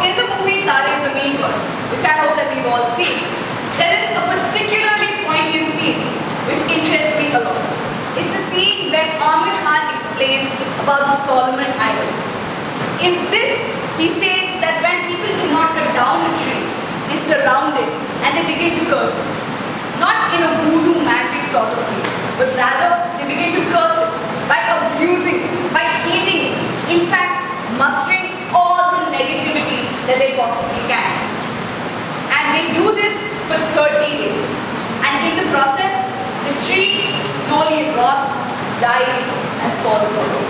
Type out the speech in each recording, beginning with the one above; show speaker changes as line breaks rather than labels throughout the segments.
in the movie Tare Zameen Par, which I hope that we've all seen, there is a particularly poignant scene which interests me a lot. It's a scene where Aamir Khan explains about the Solomon Islands. In this, he says that when people cannot cut down a tree, they surround it and they begin to curse it. Not in a voodoo magic sort of way, but rather they begin to curse it by abusing it, by hating it, in fact, mustering all the negativity that they possibly can. And they do this for 30 days. And in the process, the tree slowly rots, dies, and falls over.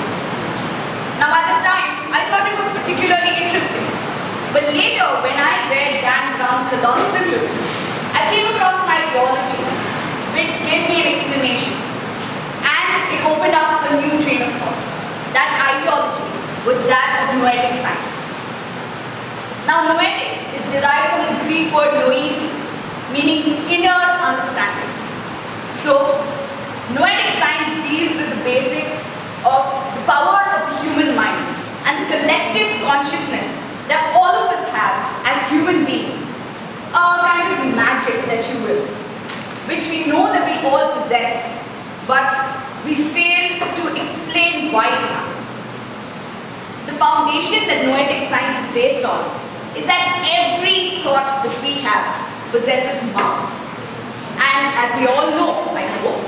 Now at the time, I thought it was particularly interesting. But later, when I read Dan Brown's The Lost Sibling, I came across an ideology which gave me an explanation. And it opened up a new train of thought. That ideology was that of noetic science. Now noetic is derived from the Greek word noesis, meaning inner understanding. So, noetic science deals with the basics of the power of the human mind and the collective consciousness that all of us have as human beings. A kind of magic, that you will, which we know that we all possess, but we fail to explain why it happens. The foundation that noetic science is based on is that every thought that we have possesses mass. And as we all know, I hope,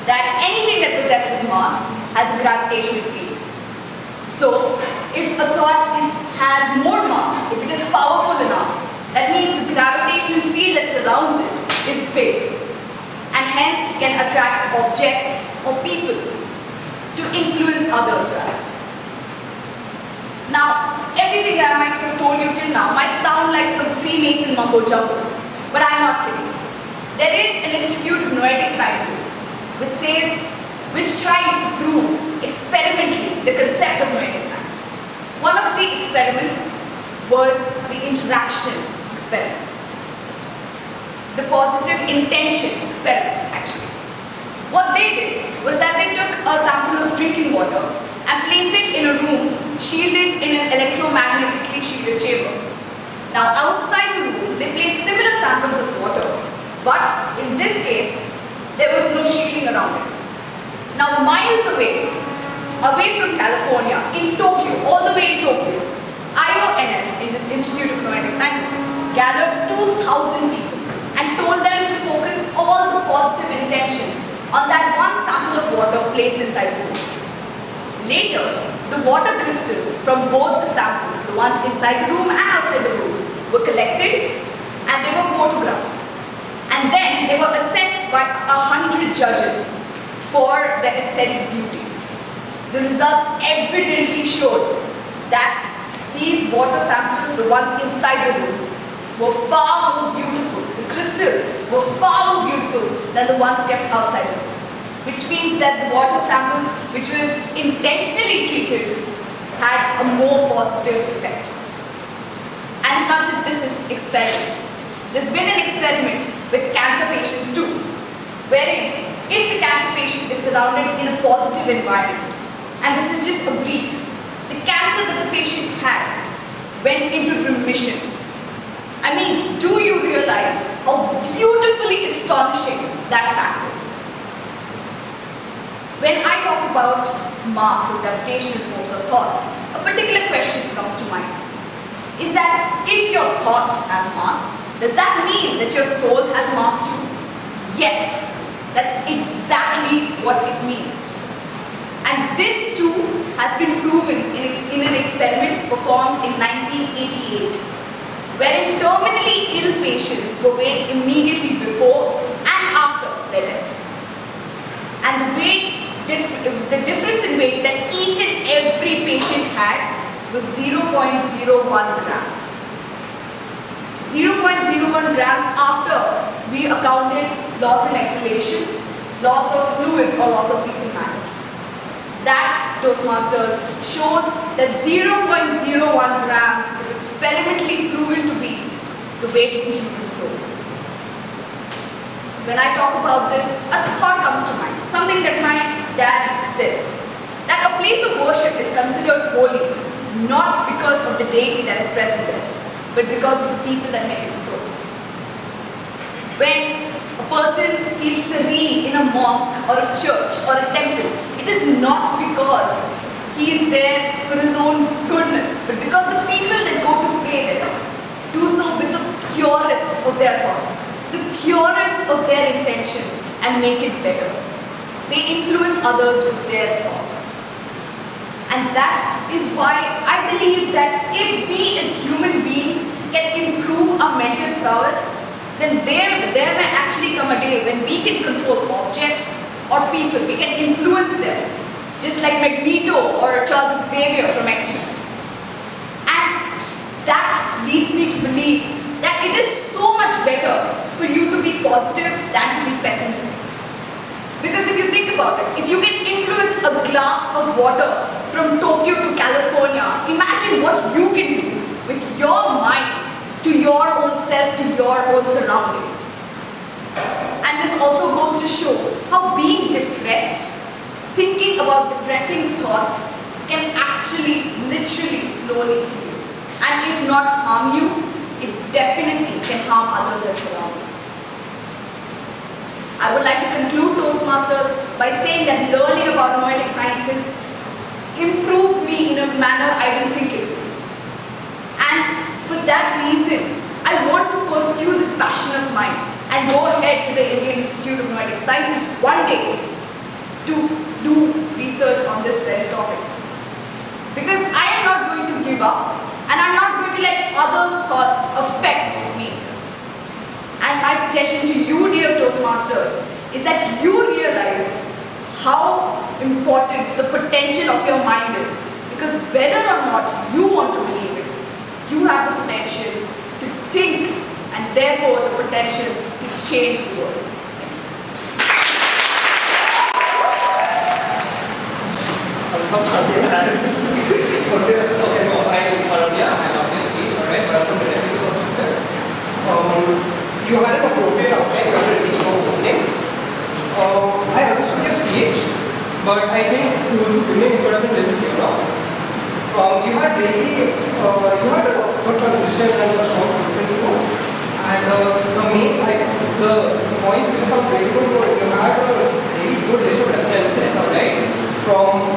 that anything that possesses mass has a gravitational field. So, if a thought has more mass, if it is powerful enough, that means the gravitational field that surrounds it is big, and hence can attract objects or people to influence others rather. Now, everything that I might have told you till now might sound like some Freemason mumbo jumbo, but I'm not kidding. There is an Institute of Noetic Sciences which tries to prove experimentally the concept of noetic science. One of the experiments was the interaction experiment. The positive intention experiment, actually. What they did was that they took a sample of drinking water and placed it in a room shielded in an electromagnetically shielded chamber. Now outside the room, they placed similar samples of water, but in this case, there was no shielding around it. Now miles away from California, in Tokyo, all the way in Tokyo, IONS, in this Institute of Noetic Sciences, gathered 2,000 people and told them to focus all the positive intentions on that one sample of water placed inside the room. Later, the water crystals from both the samples, the ones inside the room and outside the room, were collected and they were photographed. And then they were assessed by 100 judges for their aesthetic beauty. The results evidently showed that these water samples, the ones inside the room, were far more beautiful. The crystals were far more beautiful than the ones kept outside the room. Which means that the water samples, which was intentionally treated, had a more positive effect. And it's not just this experiment. There's been an experiment with cancer patients too, wherein if the cancer patient is surrounded in a positive environment, and this is just a brief, the cancer that the patient had went into remission. I mean, do you realize how beautifully astonishing that fact is? When I talk about mass or gravitational force or thoughts, a particular question comes to mind. Is that if your thoughts have mass, does that mean that your soul has mass too? Yes, that's exactly what it means. And this too has been proven in an experiment performed in 1988, wherein terminally ill patients were weighed immediately before and after their death. And the difference in weight that each and every patient had was 0.01 grams. 0.01 grams after we accounted loss in exhalation, loss of fluids or loss of fecal matter. That, Toastmasters, shows that 0.01 grams is experimentally proven to be the weight of the human soul. When I talk about this, a thought comes to mind, something that my dad says, that a place of worship is considered holy not because of the deity that is present there, but because of the people that make it so. When a person feels serene in a mosque or a church or a temple, it is not because he is there for his own goodness, but because the people that go to pray there do so with the purest of their thoughts, the purest of their intentions, and make it better. They influence others with their thoughts. And that is why I believe that if we as human beings can improve our mental prowess, then there may actually come a day when we can control objects or people. We can influence them, just like Magneto or Charles Xavier from X-Men. And that leads me to believe that it is so much better for you to be positive than to be pessimistic. Because if you think about it, if you can influence a glass of water from Tokyo to California, imagine what you can do with your mind to your own self, to your own surroundings. And this also goes to show how being depressed, thinking about depressing thoughts, can actually literally slowly kill you. And if not harm you, it definitely can harm others that surround you. I would like to conclude Toastmasters by saying that learning about noetic sciences improved me in a manner I didn't think it would. And for that reason, I want to pursue this passion of mine and go ahead to the Indian Institute of Noetic Sciences one day to do research on this very topic. Because I am not going to give up, and I'm not going to let others' thoughts affect me. And my suggestion to you, dear Toastmasters, is that you realize how important the potential of your mind is. Because whether or not you want to believe it, you have the potential to think, and therefore the potential to change the world.
You had an appropriate outline, you had a really strong opening. I understood your speech, but I think towards the beginning it could have been a little clearer. You had a good transition and a strong transition to go. And the points you found very good were you had a really good list of references, alright? From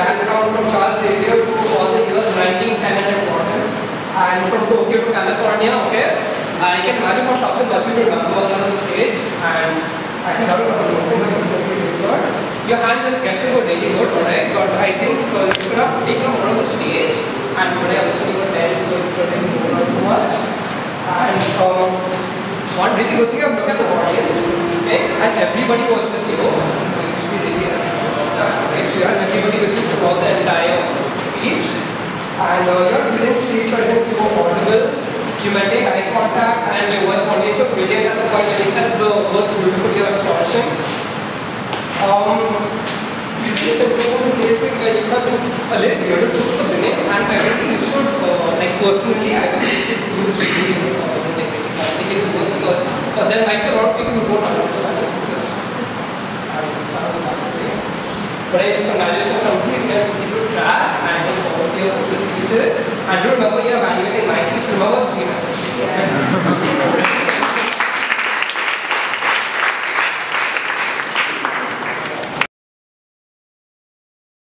background from Charles Xavier to all the years 1910 and 40, and from Tokyo to California, okay? I can imagine how tough it must be to remember all that on stage, and I think that was amazing. Your hand and gesture were really good, alright? But I think you should have taken more on the stage, and today I'm listening to 10, so you couldn't go too much. And one really good thing, I'm looking at the audience who was sleeping, and everybody was with you. So you should be really happy about that, right? So you had everybody with you throughout the entire speech, and your brilliant stage presence, you were audible. You maintained eye contact and your voice modulation was brilliant at the point when you said the words beautifully or astonishing. You did some places where you have been a little weird towards the beginning, and I don't think you should, like personally, I don't think you should use really complicated words first. But there might be a lot of people who don't understand it. But I just congratulations on completeness, easy to track, and forward to your focus speeches. And do remember your value